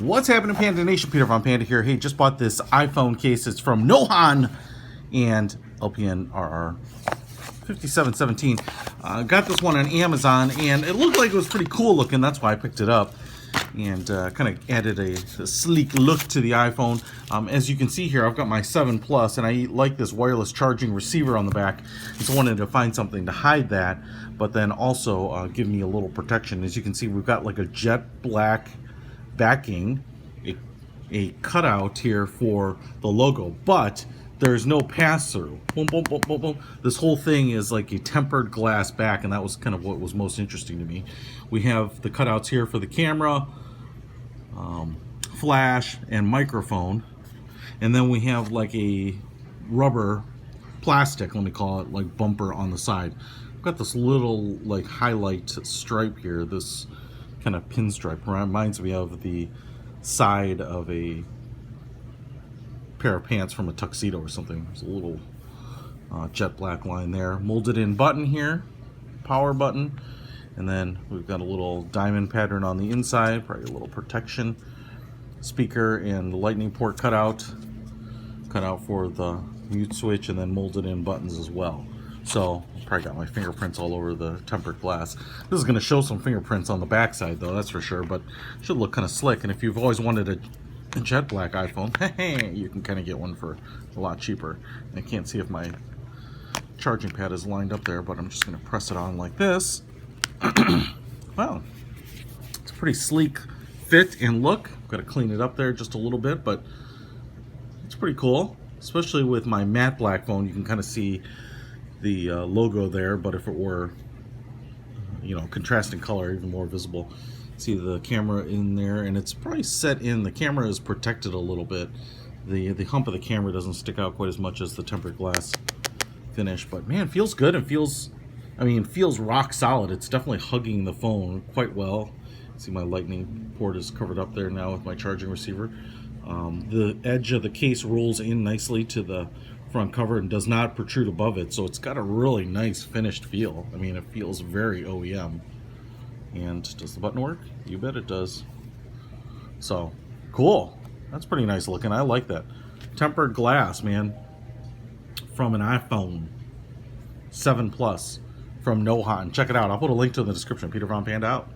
What's happening, Panda Nation? Peter Von Panda here. Hey, just bought this iPhone case. It's from NOHON and LPNRR 5717. Got this one on Amazon, and it looked like it was pretty cool looking. That's why I picked it up, and kind of added a sleek look to the iPhone. As you can see here, I've got my 7 Plus, and I like this wireless charging receiver on the back. So I wanted to find something to hide that, but then also give me a little protection. As you can see, we've got like a jet black backing, a cutout here for the logo, but there's no pass-through. Boom, boom, boom, boom, boom. This whole thing is like a tempered glass back, and that was kind of what was most interesting to me. We have the cutouts here for the camera, flash, and microphone, and then we have like a rubber plastic, let me call it, like bumper on the side. I've got this little like highlight stripe here, this kind of pinstripe. Reminds me of the side of a pair of pants from a tuxedo or something. There's a little jet black line there. Molded in button here, power button, and then we've got a little diamond pattern on the inside, probably a little protection. Speaker and the lightning port cut out for the mute switch, and then molded in buttons as well. So probably got my fingerprints all over the tempered glass. This is going to show some fingerprints on the back side though, that's for sure, but it should look kind of slick. And if you've always wanted a jet black iPhone, you can kind of get one for a lot cheaper. I can't see if my charging pad is lined up there, but I'm just going to press it on like this. Wow, it's a pretty sleek fit and look. Got to clean it up there just a little bit, but it's pretty cool, especially with my matte black phone. You can kind of see the logo there, but if it were, you know, contrasting color, even more visible. See the camera in there, and it's probably set in. The camera is protected a little bit. The hump of the camera doesn't stick out quite as much as the tempered glass finish, but man, feels good and feels, I mean, feels rock solid. It's definitely hugging the phone quite well. See, my lightning port is covered up there now with my charging receiver. The edge of the case rolls in nicely to the front cover and does not protrude above it, so it's got a really nice finished feel. I mean, it feels very OEM. And does the button work? You bet it does. So cool. That's pretty nice looking. I like that. Tempered glass, man, from an iPhone 7 Plus from NOHON. Check it out. I'll put a link to it in the description. Peter Von Panda out.